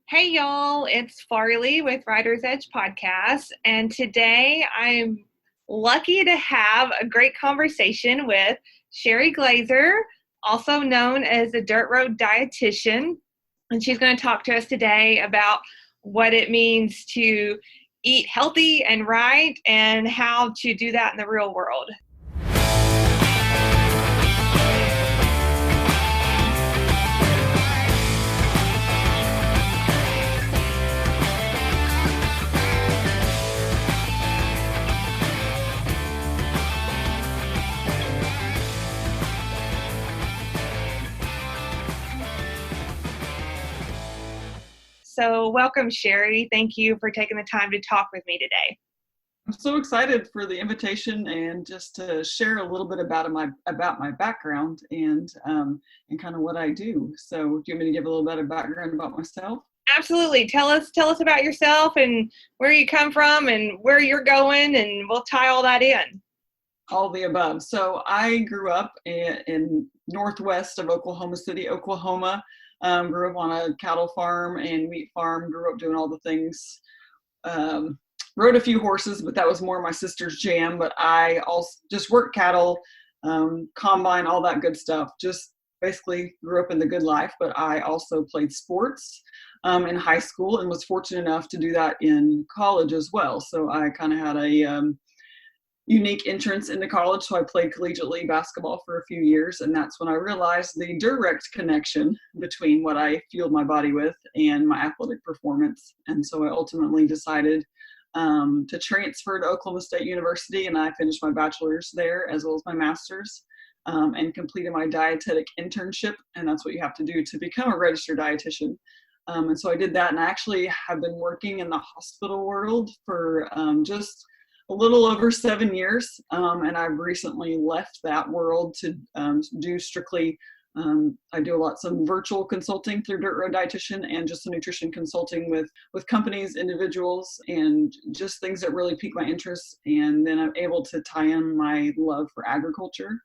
Hey y'all, it's Farley with Writer's Edge Podcast, and today I'm lucky to have a great conversation with Sheri Glazier, also known as the Dirt Road Dietitian, and she's going to talk to us today about what it means to eat healthy and right and how to do that in the real world. So welcome, Sheri. Thank you for taking the time to talk with me today. I'm so excited for the invitation and just to share a little bit about my background and kind of what I do. So do you want me to give a little bit of background about myself? Absolutely. Tell us about yourself and where you come from and where you're going, and we'll tie all that in. All the above. So I grew up in northwest of Oklahoma City, Oklahoma. Grew up on a cattle farm and meat farm. Grew up doing all the things. Rode a few horses, but that was more my sister's jam. But I also just worked cattle, combine, all that good stuff. Just basically grew up in the good life. But I also played sports in high school and was fortunate enough to do that in college as well. So I kind of had a unique entrance into college. So I played collegiately basketball for a few years. And that's when I realized the direct connection between what I fueled my body with and my athletic performance. And so I ultimately decided to transfer to Oklahoma State University, and I finished my bachelor's there as well as my master's, and completed my dietetic internship. And that's what you have to do to become a registered dietitian. And so I did that, and I actually have been working in the hospital world for just a little over 7 years. And I've recently left that world to do strictly, I do some virtual consulting through Dirt Road Dietitian and just some nutrition consulting with companies, individuals, and just things that really pique my interest. And then I'm able to tie in my love for agriculture,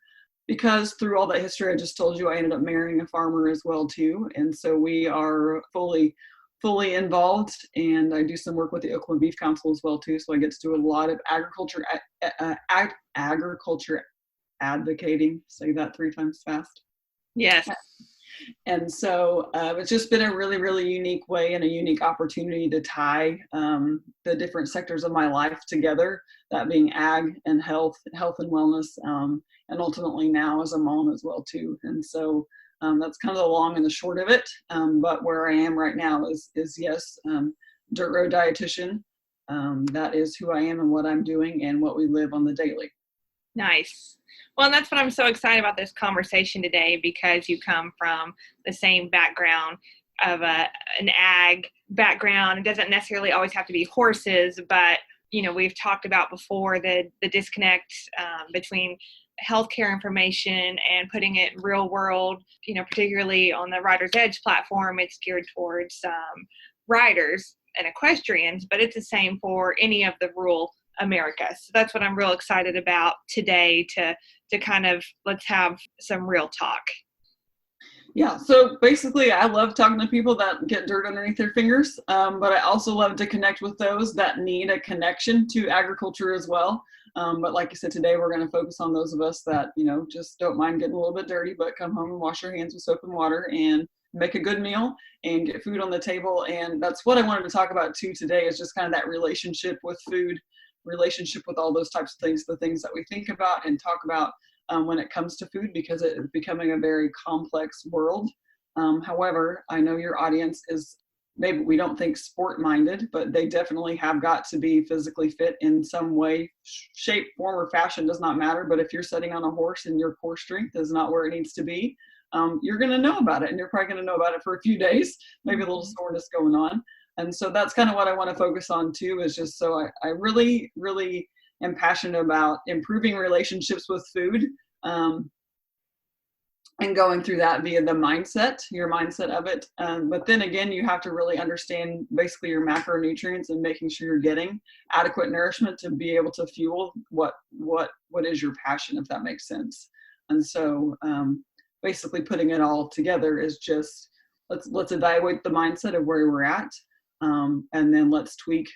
because through all that history I just told you, I ended up marrying a farmer as well too. And so we are fully involved, and I do some work with the Oklahoma Beef Council as well too. So I get to do a lot of agriculture advocating. Say that 3 times fast. Yes. And so it's just been a really, really unique way and a unique opportunity to tie the different sectors of my life together, that being ag and health and wellness, and ultimately now as a mom as well too. And so that's kind of the long and the short of it. But where I am right now is yes, Dirt Road Dietitian. That is who I am and what I'm doing and what we live on the daily. Nice. Well, and that's what I'm so excited about this conversation today, because you come from the same background of an ag background. It doesn't necessarily always have to be horses, but we've talked about before the disconnect between healthcare information and putting it real world. Particularly on the Writer's Edge platform, it's geared towards riders and equestrians, but it's the same for any of the rural America. So that's what I'm real excited about today, to kind of, let's have some real talk. Yeah, so basically I love talking to people that get dirt underneath their fingers, but I also love to connect with those that need a connection to agriculture as well. But like I said, today we're going to focus on those of us that, just don't mind getting a little bit dirty, but come home and wash your hands with soap and water and make a good meal and get food on the table. And that's what I wanted to talk about too today, is just kind of that relationship with food, relationship with all those types of things, the things that we think about and talk about when it comes to food, because it is becoming a very complex world. However, I know your audience is, maybe we don't think sport minded, but they definitely have got to be physically fit in some way, shape, form, or fashion, does not matter. But if you're sitting on a horse and your core strength is not where it needs to be, you're going to know about it, and you're probably going to know about it for a few days, maybe a little soreness going on. And so that's kind of what I want to focus on too, is just so I really, really am passionate about improving relationships with food, and going through that via the mindset, your mindset of it. But then again, you have to really understand basically your macronutrients and making sure you're getting adequate nourishment to be able to fuel what is your passion, if that makes sense. And so basically putting it all together is just let's evaluate the mindset of where we're at, and then let's tweak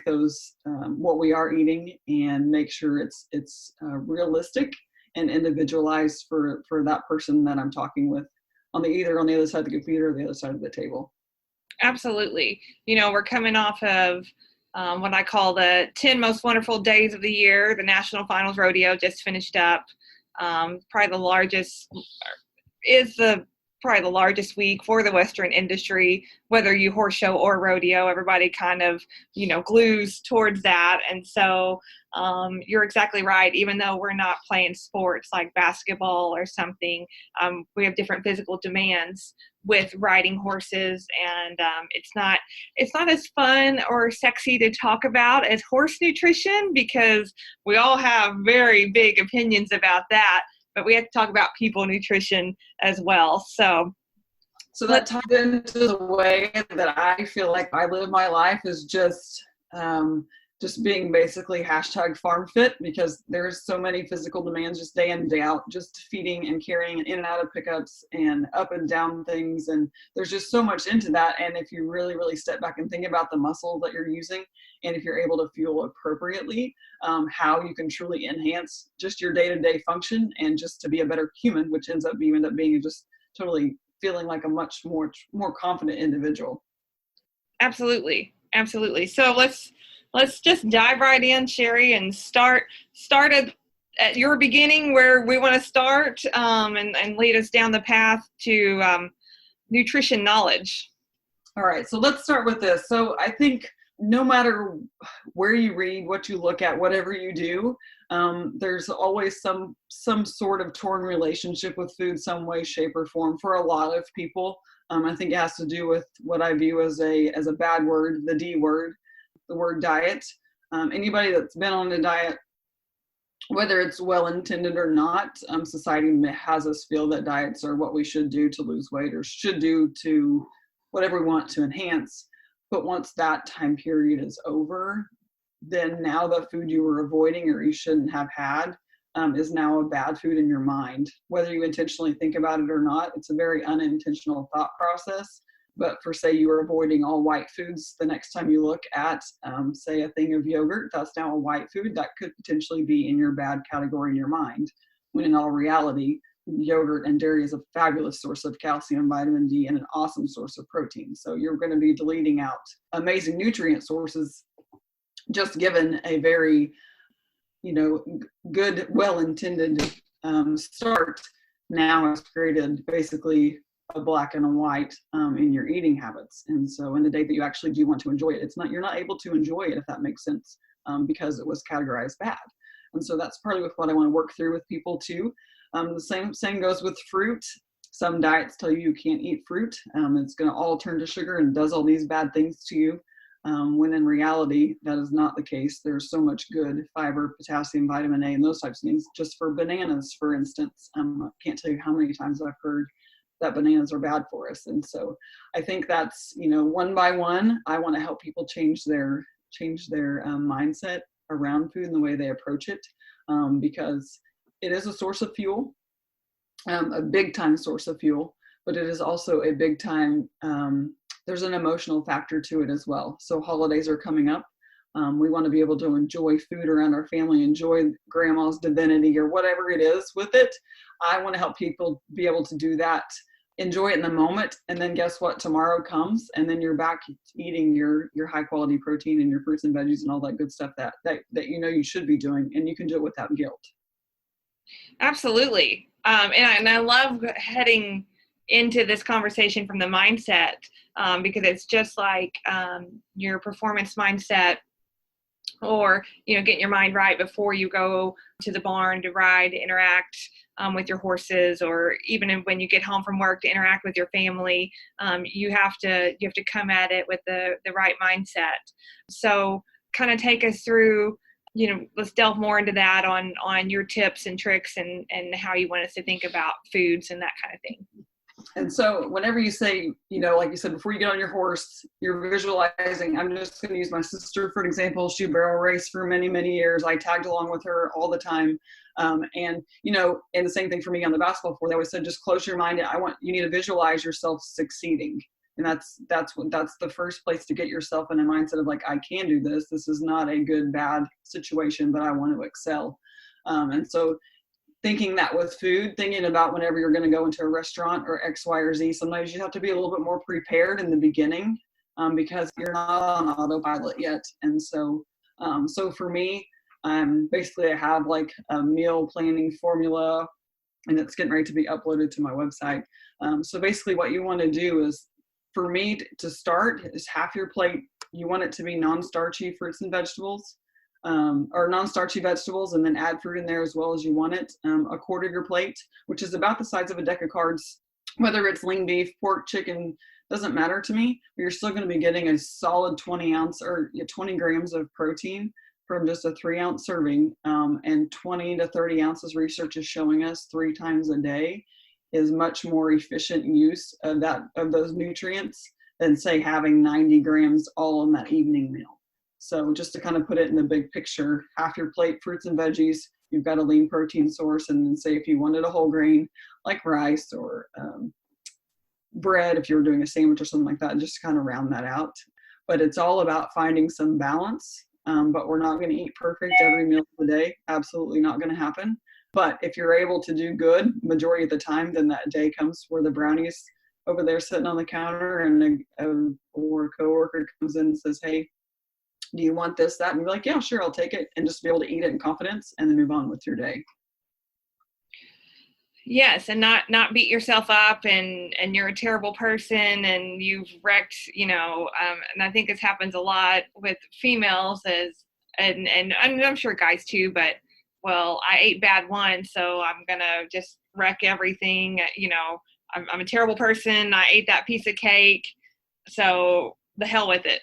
those what we are eating and make sure it's realistic and individualized for that person that I'm talking with either on the other side of the computer or the other side of the table. Absolutely. We're coming off of what I call the 10 most wonderful days of the year. The National Finals Rodeo just finished up. Probably the largest week for the Western industry, whether you horse show or rodeo. Everybody kind of, glues towards that. And so you're exactly right. Even though we're not playing sports like basketball or something, we have different physical demands with riding horses, and it's not as fun or sexy to talk about as horse nutrition, because we all have very big opinions about that, but we have to talk about people nutrition as well. So that ties into the way that I feel like I live my life, is just being basically #FarmFit, because there's so many physical demands just day in, day out, just feeding and carrying and in and out of pickups and up and down things. And there's just so much into that. And if you really, really step back and think about the muscle that you're using, and if you're able to fuel appropriately, how you can truly enhance just your day-to-day function and just to be a better human, which ends up being just totally feeling like a much more confident individual. Absolutely. So let's just dive right in, Sheri, and start at your beginning, where we want to start, and lead us down the path to nutrition knowledge. All right, so let's start with this. So I think no matter where you read, what you look at, whatever you do, there's always some sort of torn relationship with food, some way, shape, or form for a lot of people. I think it has to do with what I view as a bad word, the D word, the word diet. Anybody that's been on a diet, whether it's well-intended or not, society has us feel that diets are what we should do to lose weight, or should do to whatever we want to enhance. But once that time period is over, then now the food you were avoiding or you shouldn't have had is now a bad food in your mind. Whether you intentionally think about it or not, it's a very unintentional thought process. But for, say, you are avoiding all white foods, the next time you look at, say, a thing of yogurt, that's now a white food that could potentially be in your bad category in your mind, when in all reality, yogurt and dairy is a fabulous source of calcium, vitamin D, and an awesome source of protein. So you're going to be deleting out amazing nutrient sources, just given a very, good, well-intended start. Now it's created basically a black and a white in your eating habits. And so in the day that you actually do want to enjoy it, you're not able to enjoy it, if that makes sense, because it was categorized bad. And so that's partly with what I want to work through with people too. The same goes with fruit. Some diets tell you can't eat fruit. It's going to all turn to sugar and does all these bad things to you. When in reality, that is not the case. There's so much good fiber, potassium, vitamin A, and those types of things. Just for bananas, for instance, I can't tell you how many times I've heard that bananas are bad for us. And so I think that's, one by one, I want to help people change their mindset around food and the way they approach it, because it is a source of fuel, a big time source of fuel, but it is also a big time, there's an emotional factor to it as well. So holidays are coming up. We want to be able to enjoy food around our family, enjoy grandma's divinity or whatever it is with it. I want to help people be able to do that, enjoy it in the moment, and then guess what? Tomorrow comes, and then you're back eating your high quality protein and your fruits and veggies and all that good stuff that you should be doing, and you can do it without guilt. Absolutely. And I love heading into this conversation from the mindset, because it's just like your performance mindset, or getting your mind right before you go to the barn to ride, to interact with your horses, or even when you get home from work to interact with your family. You have to come at it with the right mindset. So kind of take us through, let's delve more into that on your tips and tricks and how you want us to think about foods and that kind of thing. And so whenever you say, like you said, before you get on your horse, you're visualizing. I'm just going to use my sister for an example. She barrel raced for many, many years. I tagged along with her all the time. And the same thing for me on the basketball floor. They always said, just close your mind. You need to visualize yourself succeeding. And that's the first place to get yourself in a mindset of like, I can do this. This is not a good, bad situation, but I want to excel. And so thinking that with food, thinking about whenever you're going to go into a restaurant or X, Y, or Z, sometimes you have to be a little bit more prepared in the beginning because you're not on autopilot yet. And so, so for me, basically I have like a meal planning formula, and it's getting ready to be uploaded to my website. So basically what you want to do is, for me to start, is half your plate. You want it to be non-starchy fruits and vegetables. Or non-starchy vegetables, and then add fruit in there as well as you want it. A quarter of your plate, which is about the size of a deck of cards, whether it's lean beef, pork, chicken, doesn't matter to me, but you're still going to be getting a solid 20 grams of protein from just a 3-ounce serving, and 20 to 30 ounces. Research is showing us 3 times a day is much more efficient use of those nutrients than say having 90 grams all in that evening meal. So just to kind of put it in the big picture, half your plate, fruits and veggies, you've got a lean protein source. And then say if you wanted a whole grain like rice or bread, if you were doing a sandwich or something like that, just kind of round that out. But it's all about finding some balance. But we're not going to eat perfect every meal of the day. Absolutely not going to happen. But if you're able to do good majority of the time, then that day comes where the brownies over there sitting on the counter and or a coworker comes in and says, hey, do you want this, that? And you're like, yeah, sure, I'll take it. And just be able to eat it in confidence and then move on with your day. Yes. And not beat yourself up and you're a terrible person and you've wrecked, and I think this happens a lot with females and I'm sure guys too, but well, I ate bad once, so I'm going to just wreck everything. I'm a terrible person. I ate that piece of cake. So the hell with it,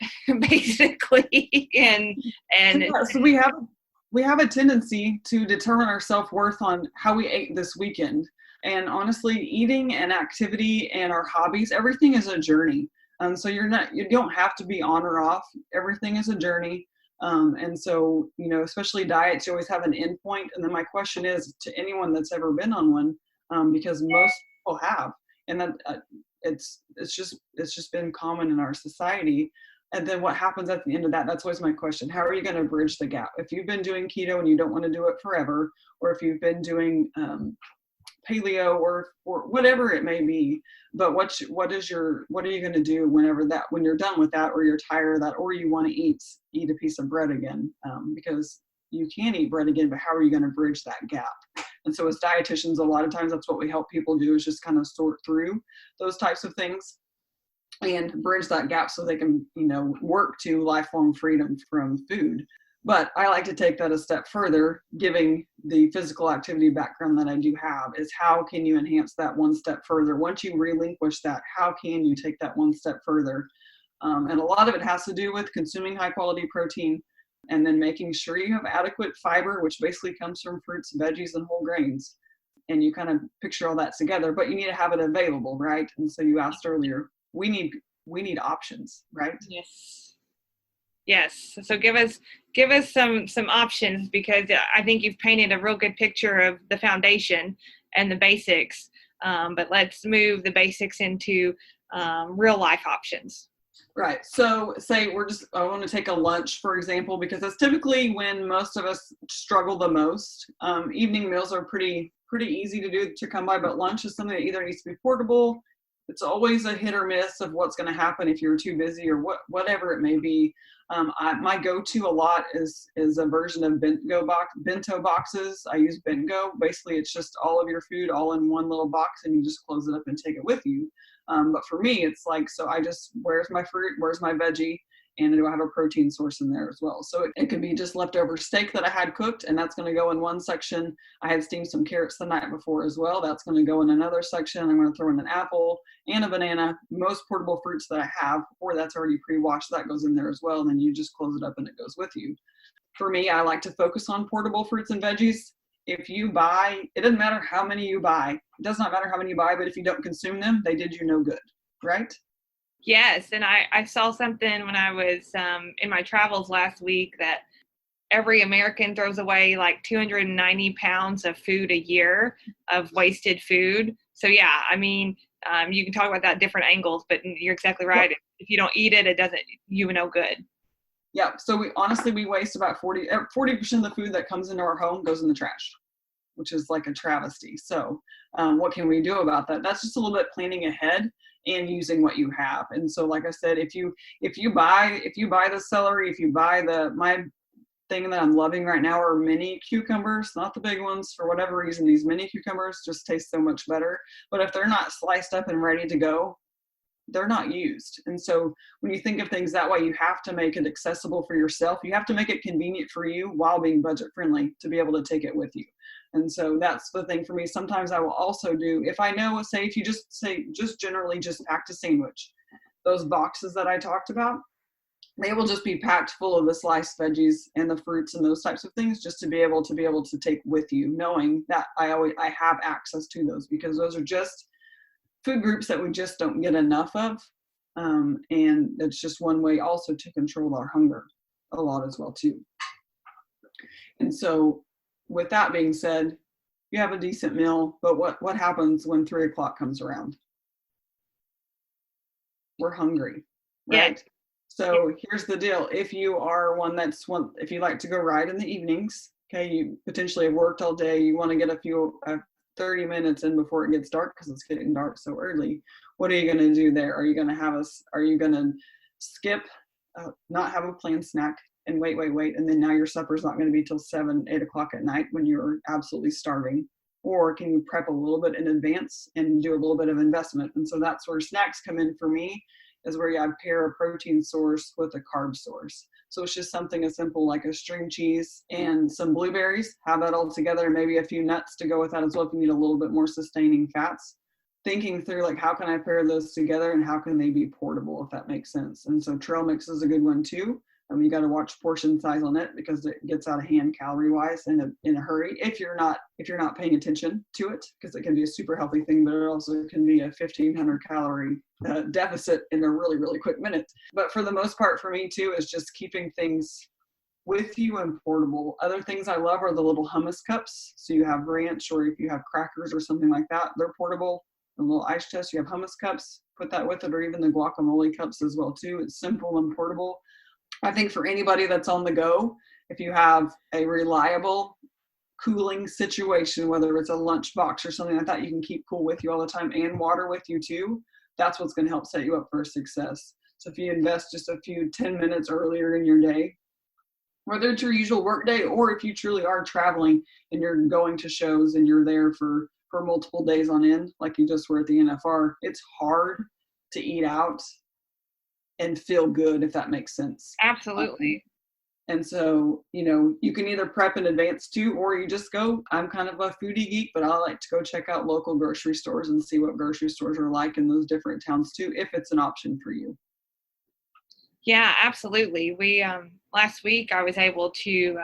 basically. And yeah, so we have a tendency to determine our self-worth on how we ate this weekend. And honestly, eating and activity and our hobbies, everything is a journey. So you don't have to be on or off. Everything is a journey. And so, especially diets, you always have an end point. And then my question is to anyone that's ever been on one, because most people have, and that it's just been common in our society. And then what happens at the end of that? That's always my question. How are you going to bridge the gap? If you've been doing keto and you don't want to do it forever, or if you've been doing paleo or whatever it may be, but what are you going to do when you're done with that, or you're tired of that, or you want to eat a piece of bread again? Because you can eat bread again, but how are you going to bridge that gap? And so as dietitians, a lot of times that's what we help people do, is just kind of sort through those types of things and bridge that gap so they can, work to lifelong freedom from food. But I like to take that a step further, giving the physical activity background that I do have, is how can you enhance that one step further? Once you relinquish that, how can you take that one step further? And a lot of it has to do with consuming high quality protein, and then making sure you have adequate fiber, which basically comes from fruits, veggies, and whole grains. And you kind of picture all that together, but you need to have it available, right? And so you asked earlier, we need options, right? Yes. So give us some options, because I think you've painted a real good picture of the foundation and the basics. But let's move the basics into real life options. Right. So say I want to take a lunch, for example, because that's typically when most of us struggle the most. Evening meals are pretty easy to come by, but lunch is something that either needs to be portable. It's always a hit or miss of what's going to happen if you're too busy or whatever it may be. My go-to a lot is a version of bento boxes. I use Bento. Basically, it's just all of your food all in one little box, and you just close it up and take it with you. But for me, it's like, so I just, where's my fruit, where's my veggie, and do I have a protein source in there as well? So it could be just leftover steak that I had cooked, and that's going to go in one section. I had steamed some carrots the night before as well. That's going to go in another section. I'm going to throw in an apple and a banana. Most portable fruits that I have, or that's already pre-washed, that goes in there as well. And then you just close it up and it goes with you. For me, I like to focus on portable fruits and veggies. if you buy, it doesn't matter how many you buy. It does not matter how many you buy, but if you don't consume them, they did you no good, right? Yes, and I saw something when I was in my travels last week that every American throws away like 290 pounds of food a year of wasted food. So yeah, I mean, you can talk about that different angles, but you're exactly right. If you don't eat it, it doesn't you no good. Yeah. So we waste about 40% of the food that comes into our home goes in the trash, which is like a travesty. So what can we do about that? That's just a little bit planning ahead and using what you have. And so, like I said, if you buy the celery, if you buy my thing that I'm loving right now are mini cucumbers, not the big ones. For whatever reason, these mini cucumbers just taste so much better. But if they're not sliced up and ready to go, they're not used. And so when you think of things that way, you have to make it accessible for yourself. You have to make it convenient for you while being budget friendly to be able to take it with you. And so that's the thing for me. Sometimes I will also do, if I know, say, if you just generally just packed a sandwich, those boxes that I talked about, they will just be packed full of the sliced veggies and the fruits and those types of things, just to be able to take with you, knowing that I have access to those, because those are just food groups that we just don't get enough of. And it's just one way also to control our hunger a lot as well too. And so with that being said, you have a decent meal, but what happens when 3 o'clock comes around? We're hungry, right? Yeah. So here's the deal. If you are if you like to go ride in the evenings, okay, you potentially have worked all day, you want to get a few 30 minutes in before it gets dark, because it's getting dark so early. What are you going to do there? Are you going to skip, not have a planned snack and wait, and then now your supper's not going to be till 7, 8 o'clock at night when you're absolutely starving? Or can you prep a little bit in advance and do a little bit of investment? And so that's where snacks come in for me, is where you pair a protein source with a carb source. So it's just something as simple like a string cheese and some blueberries, have that all together, and maybe a few nuts to go with that as well if you need a little bit more sustaining fats. Thinking through, like, how can I pair those together and how can they be portable, if that makes sense. And so trail mix is a good one too. You got to watch portion size on it, because it gets out of hand calorie wise in a hurry if you're not paying attention to it, because it can be a super healthy thing, but it also can be a 1,500 calorie deficit in a really, really quick minute. But for the most part for me too is just keeping things with you and portable. Other things I love are the little hummus cups. So you have ranch, or if you have crackers or something like that, they're portable. A little ice chest, you have hummus cups, put that with it, or even the guacamole cups as well too. It's simple and portable. I think for anybody that's on the go, if you have a reliable cooling situation, whether it's a lunch box or something like that, you can keep cool with you all the time, and water with you too. That's what's going to help set you up for success. So if you invest just a few 10 minutes earlier in your day, whether it's your usual work day, or if you truly are traveling and you're going to shows and you're there for multiple days on end, like you just were at the NFR, it's hard to eat out and feel good, if that makes sense. Absolutely. And so, you can either prep in advance too, or you just go. I'm kind of a foodie geek, but I like to go check out local grocery stores and see what grocery stores are like in those different towns too, if it's an option for you. Yeah, absolutely. We last week I was able to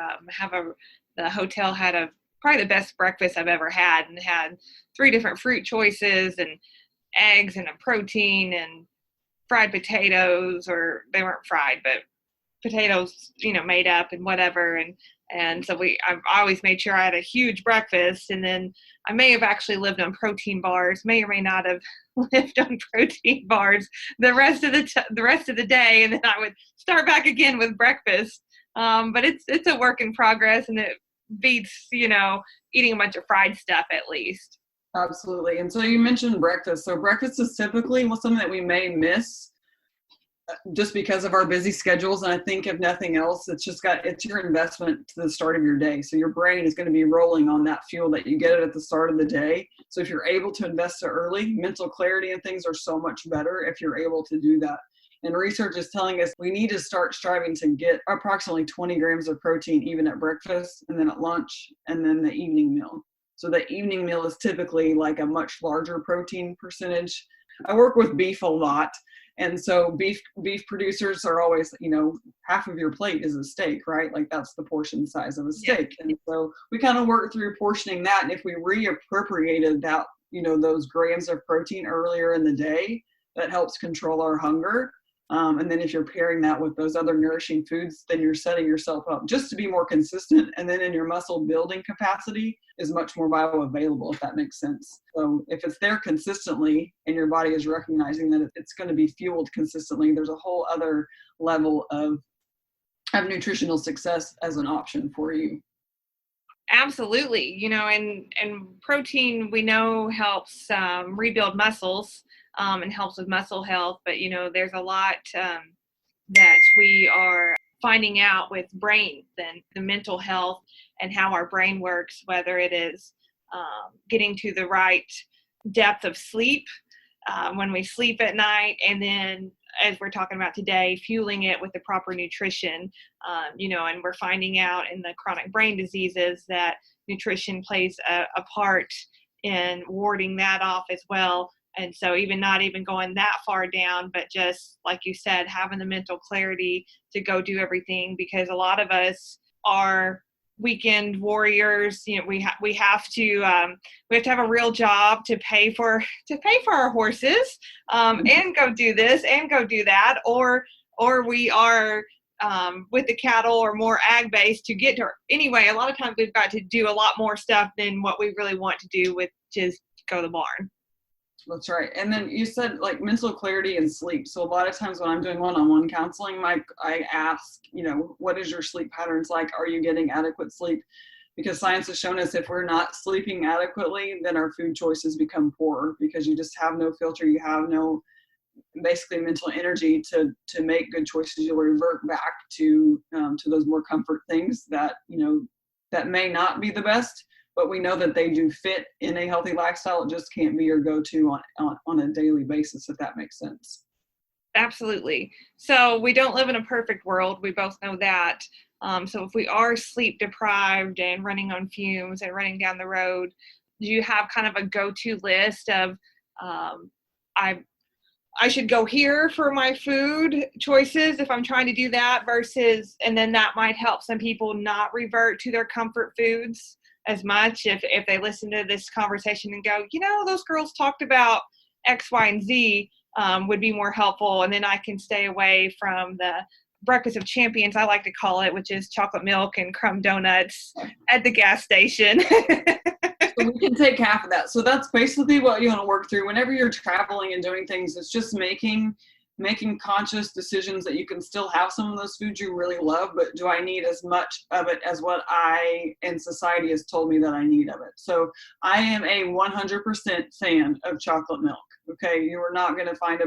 the hotel had probably the best breakfast I've ever had, and had 3 different fruit choices and eggs and a protein and fried potatoes, or they weren't fried, but potatoes, made up and whatever. And so I've always made sure I had a huge breakfast, and then I may have actually lived on protein bars, may or may not have lived on protein bars the rest of the day, and then I would start back again with breakfast. But it's a work in progress, and it beats, eating a bunch of fried stuff at least. Absolutely. And so you mentioned breakfast. So breakfast is typically something that we may miss just because of our busy schedules. And I think if nothing else, it's your investment to the start of your day. So your brain is going to be rolling on that fuel that you get it at the start of the day. So if you're able to invest it early, mental clarity and things are so much better if you're able to do that. And research is telling us we need to start striving to get approximately 20 grams of protein even at breakfast, and then at lunch, and then the evening meal. So the evening meal is typically like a much larger protein percentage. I work with beef a lot, And so beef producers are always, half of your plate is a steak, right? Like that's the portion size of a steak. And so we kind of work through portioning that. And if we reappropriated that, those grams of protein earlier in the day, that helps control our hunger. And then if you're pairing that with those other nourishing foods, then you're setting yourself up just to be more consistent. And then in your muscle building capacity is much more bioavailable, if that makes sense. So if it's there consistently and your body is recognizing that it's going to be fueled consistently, there's a whole other level of nutritional success as an option for you. Absolutely. And protein we know helps rebuild muscles. And helps with muscle health. But, there's a lot that we are finding out with brain and the mental health and how our brain works, whether it is getting to the right depth of sleep when we sleep at night. And then, as we're talking about today, fueling it with the proper nutrition, and we're finding out in the chronic brain diseases that nutrition plays a part in warding that off as well. And so not even going that far down, but just like you said, having the mental clarity to go do everything, because a lot of us are weekend warriors. We have to have a real job to pay for our horses and go do this and go do that, or we are with the cattle or more ag based to get to. Anyway, a lot of times we've got to do a lot more stuff than what we really want to do with just go to the barn. That's right. And then you said like mental clarity and sleep. So a lot of times when I'm doing one-on-one counseling, I ask, what is your sleep patterns like? Are you getting adequate sleep? Because science has shown us if we're not sleeping adequately, then our food choices become poor because you just have no filter. You have no basically mental energy to make good choices. You'll revert back to those more comfort things that, that may not be the best, but we know that they do fit in a healthy lifestyle. It just can't be your go-to on a daily basis, if that makes sense. Absolutely. So we don't live in a perfect world. We both know that. So if we are sleep deprived and running on fumes and running down the road, do you have kind of a go-to list of I should go here for my food choices if I'm trying to do that versus, and then that might help some people not revert to their comfort foods as much if they listen to this conversation and go, those girls talked about X, Y, and Z would be more helpful. And then I can stay away from the breakfast of champions, I like to call it, which is chocolate milk and crumb donuts at the gas station. So we can take half of that. So that's basically what you want to work through whenever you're traveling and doing things. It's just making conscious decisions that you can still have some of those foods you really love, but do I need as much of it as what I and society has told me that I need of it? So I am a 100% fan of chocolate milk. Okay. You are not going to find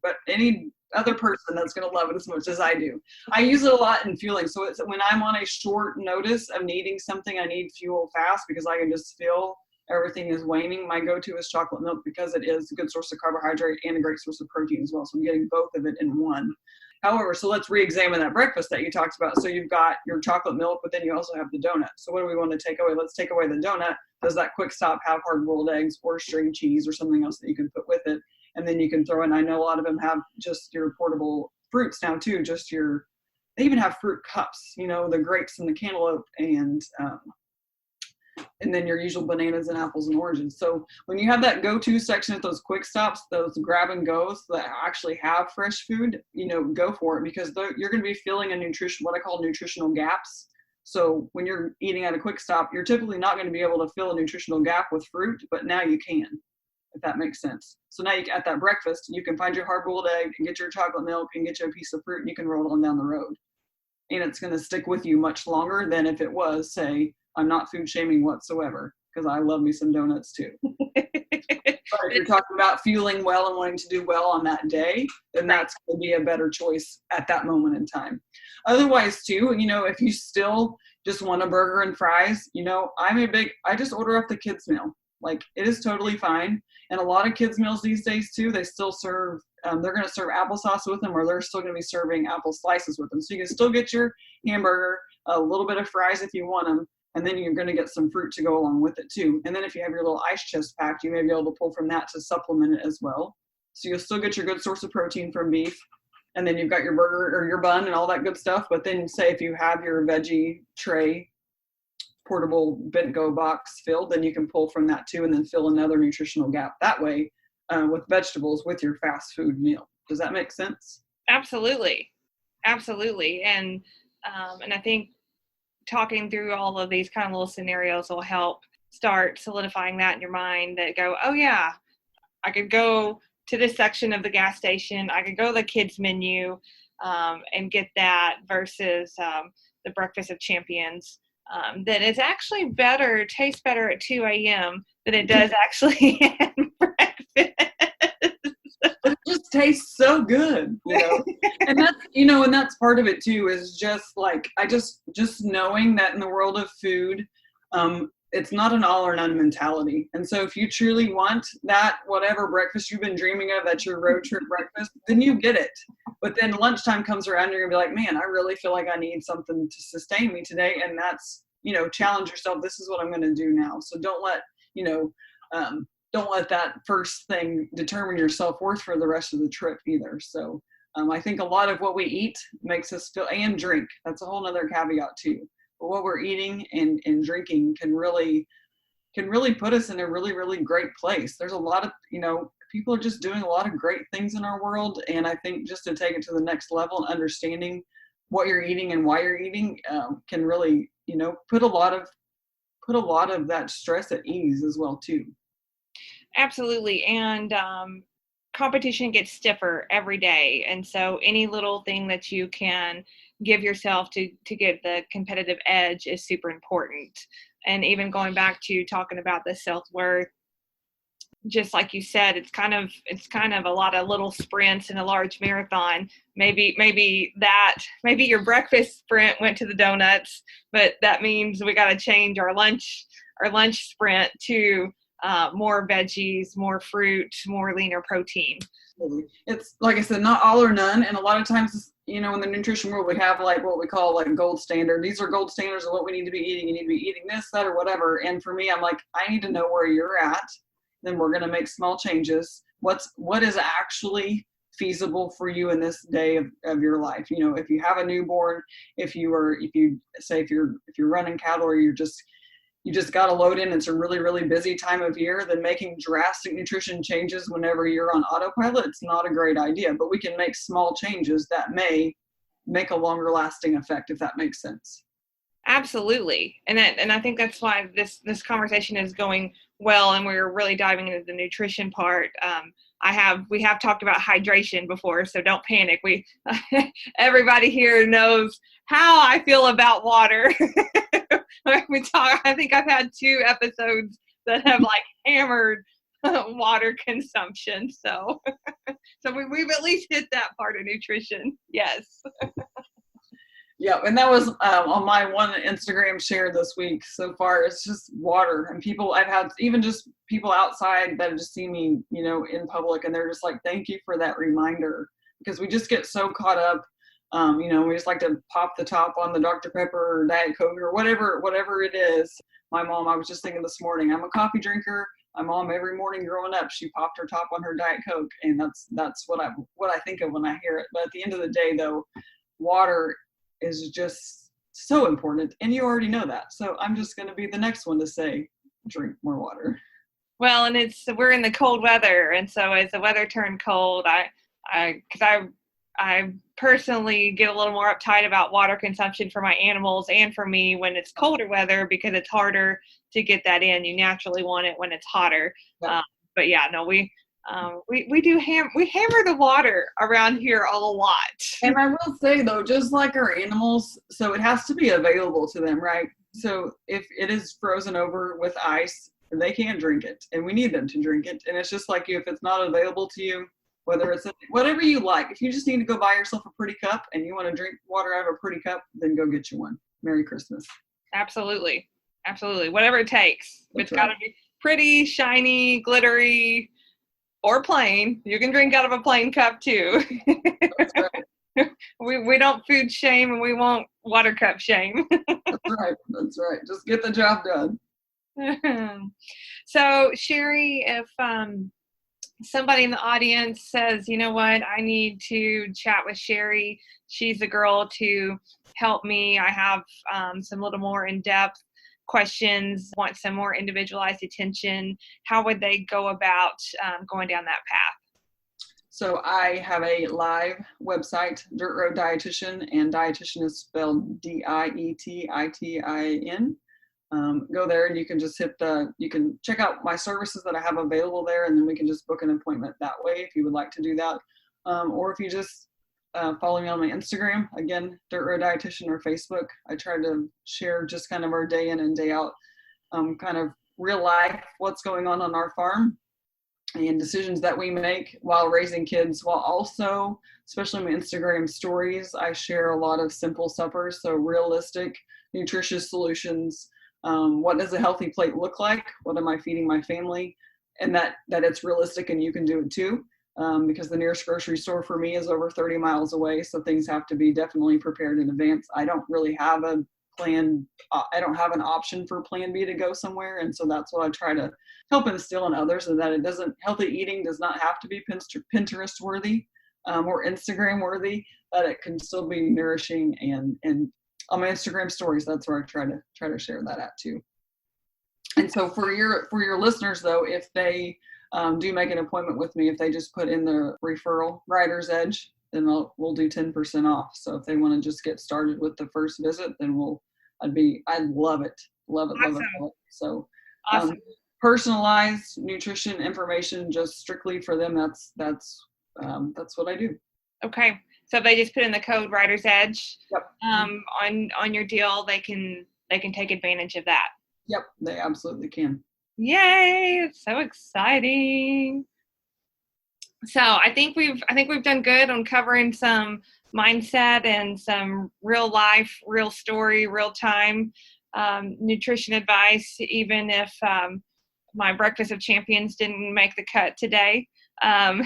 but any other person that's going to love it as much as I do. I use it a lot in fueling. So it's when I'm on a short notice of needing something, I need fuel fast because I can just feel everything is waning. My go-to is chocolate milk because it is a good source of carbohydrate and a great source of protein as well. So I'm getting both of it in one. However, so let's re-examine that breakfast that you talked about. So you've got your chocolate milk, but then you also have the donut. So what do we want to take away? Let's take away the donut. Does that quick stop have hard-boiled eggs or string cheese or something else that you can put with it? And then you can throw in, I know a lot of them have just your portable fruits now too, they even have fruit cups, the grapes and the cantaloupe and then your usual bananas and apples and oranges. So when you have that go-to section at those quick stops, those grab and goes that actually have fresh food, go for it because you're going to be filling what I call nutritional gaps. So when you're eating at a quick stop, you're typically not going to be able to fill a nutritional gap with fruit, but now you can, if that makes sense. So now at that breakfast, you can find your hard-boiled egg and get your chocolate milk and get you a piece of fruit and you can roll on down the road. And it's going to stick with you much longer than if it was, say, I'm not food shaming whatsoever because I love me some donuts too. But if you're talking about feeling well and wanting to do well on that day, then that's going to be a better choice at that moment in time. Otherwise too, if you still just want a burger and fries, I just order up the kids meal. Like it is totally fine. And a lot of kids meals these days too, they still serve, they're going to serve applesauce with them or they're still going to be serving apple slices with them. So you can still get your hamburger, a little bit of fries if you want them. And then you're going to get some fruit to go along with it too. And then if you have your little ice chest packed, you may be able to pull from that to supplement it as well. So you'll still get your good source of protein from beef. And then you've got your burger or your bun and all that good stuff. But then say if you have your veggie tray, portable bent-go box filled, then you can pull from that too and then fill another nutritional gap that way with vegetables with your fast food meal. Does that make sense? Absolutely. Absolutely. And I think talking through all of these kind of little scenarios will help start solidifying that in your mind, that go, oh yeah, I could go to this section of the gas station. I could go to the kids menu and get that versus the breakfast of champions. That is actually better, tastes better at 2 a.m. than it does actually at breakfast. It just tastes so good, and that's part of it too, is just like, just knowing that in the world of food, it's not an all or none mentality. And so if you truly want that, whatever breakfast you've been dreaming of, that's your road trip breakfast, then you get it. But then lunchtime comes around, you're gonna be like, man, I really feel like I need something to sustain me today. And that's, challenge yourself. This is what I'm going to do now. So don't let that first thing determine your self-worth for the rest of the trip either. So I think a lot of what we eat makes us feel, and drink, that's a whole nother caveat too. But what we're eating and drinking can really put us in a really, really great place. There's a lot of, people are just doing a lot of great things in our world. And I think just to take it to the next level and understanding what you're eating and why you're eating can really, put a lot of that stress at ease as well too. Absolutely. And competition gets stiffer every day. And so any little thing that you can give yourself to get the competitive edge is super important. And even going back to talking about the self-worth, just like you said, it's kind of a lot of little sprints in a large marathon. Maybe your breakfast sprint went to the donuts, but that means we got to change our lunch sprint to more veggies, more fruit, more leaner protein. It's like I said, not all or none. And a lot of times, in the nutrition world, we have like what we call like gold standard. These are gold standards of what we need to be eating. You need to be eating this, that, or whatever. And for me, I'm like, I need to know where you're at. Then we're going to make small changes. What is actually feasible for you in this day of your life? If you have a newborn, if you're running cattle, or you just got to load in, it's a really, really busy time of year, then making drastic nutrition changes whenever you're on autopilot, it's not a great idea. But we can make small changes that may make a longer lasting effect, if that makes sense. Absolutely. And I think that's why this conversation is going well, and we're really diving into the nutrition part. We have talked about hydration before, so don't panic. Everybody here knows how I feel about water. I think I've had 2 episodes that have like hammered water consumption. So we've at least hit that part of nutrition. Yes. Yeah, and that was on my one Instagram share this week so far. It's just water, and I've had even just people outside that have just seen me, in public, and they're just like, thank you for that reminder, because we just get so caught up. We just like to pop the top on the Dr. Pepper or Diet Coke or whatever it is. My mom, I was just thinking this morning, I'm a coffee drinker. My mom, every morning growing up, she popped her top on her Diet Coke, and that's what I think of when I hear it. But at the end of the day, though, water is just so important, and you already know that. So I'm just going to be the next one to say, drink more water. Well, and we're in the cold weather, and so as the weather turned cold, I personally get a little more uptight about water consumption for my animals and for me when it's colder weather, because it's harder to get that in. You naturally want it when it's hotter. Yeah. But yeah, no, we hammer the water around here a lot. And I will say though, just like our animals, so it has to be available to them, right? So if it is frozen over with ice, they can't drink it, and we need them to drink it. And it's just like you, if it's not available to you, whether it's whatever you like, if you just need to go buy yourself a pretty cup and you want to drink water out of a pretty cup, then go get you one. Merry Christmas. Absolutely. Whatever it takes. It's got to be pretty, shiny, glittery, or plain. You can drink out of a plain cup too. That's right. We don't food shame, and we won't water cup shame. That's right. Just get the job done. So Sheri, if somebody in the audience says, you know what, I need to chat with Sheri. She's the girl to help me. I have some little more in-depth questions, want some more individualized attention. How would they go about going down that path? So I have a live website, Dirt Road Dietitian, and dietitian is spelled Dietitin. Go there and you can just you can check out my services that I have available there, and then we can just book an appointment that way if you would like to do that. Or if you just follow me on my Instagram, again, Dirt Road Dietitian, or Facebook. I try to share just kind of our day in and day out, kind of real life, what's going on our farm and decisions that we make while raising kids, while also, especially my Instagram stories, I share a lot of simple suppers, so realistic, nutritious solutions. What does a healthy plate look like? What am I feeding my family? And that it's realistic and you can do it too, because the nearest grocery store for me is over 30 miles away, so things have to be definitely prepared in advance. I don't really have a plan. I don't have an option for plan B to go somewhere, and so that's what I try to help instill in others, and that healthy eating does not have to be Pinterest worthy or Instagram worthy, that it can still be nourishing. And on my Instagram stories, that's where I try to share that at too. And so for your listeners though, if they do make an appointment with me, if they just put in the referral Writer's Edge, then we'll do 10% off. So if they want to just get started with the first visit, then I'd love it. Awesome. Love it. So Awesome. Personalized nutrition information just strictly for them. That's what I do. Okay. So if they just put in the code Writer's Edge, yep. On your deal, they can take advantage of that. Yep, they absolutely can. Yay! It's so exciting. So I think we've done good on covering some mindset and some real life, real story, real time nutrition advice, even if my Breakfast of Champions didn't make the cut today. No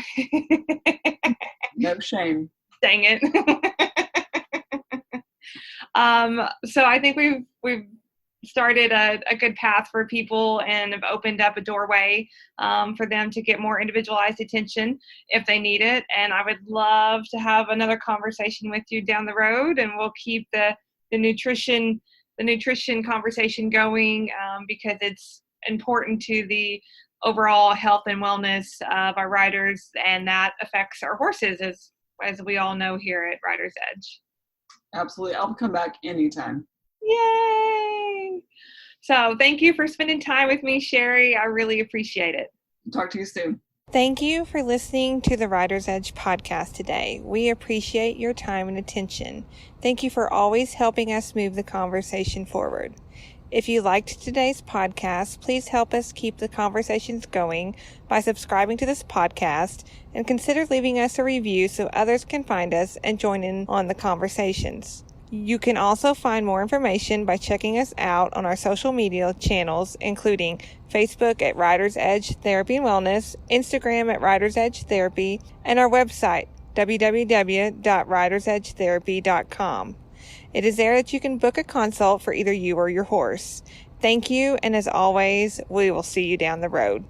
shame. Dang it. So I think we've started a good path for people and have opened up a doorway for them to get more individualized attention if they need it. And I would love to have another conversation with you down the road, and we'll keep the nutrition conversation going because it's important to the overall health and wellness of our riders, and that affects our horses as we all know here at Writer's Edge. Absolutely. I'll come back anytime. Yay! So thank you for spending time with me, Sheri. I really appreciate it. Talk to you soon. Thank you for listening to the Writer's Edge podcast today. We appreciate your time and attention. Thank you for always helping us move the conversation forward. If you liked today's podcast, please help us keep the conversations going by subscribing to this podcast, and consider leaving us a review so others can find us and join in on the conversations. You can also find more information by checking us out on our social media channels, including Facebook at Writer's Edge Therapy and Wellness, Instagram at Writer's Edge Therapy, and our website, www.writersedgetherapy.com. It is there that you can book a consult for either you or your horse. Thank you, and as always, we will see you down the road.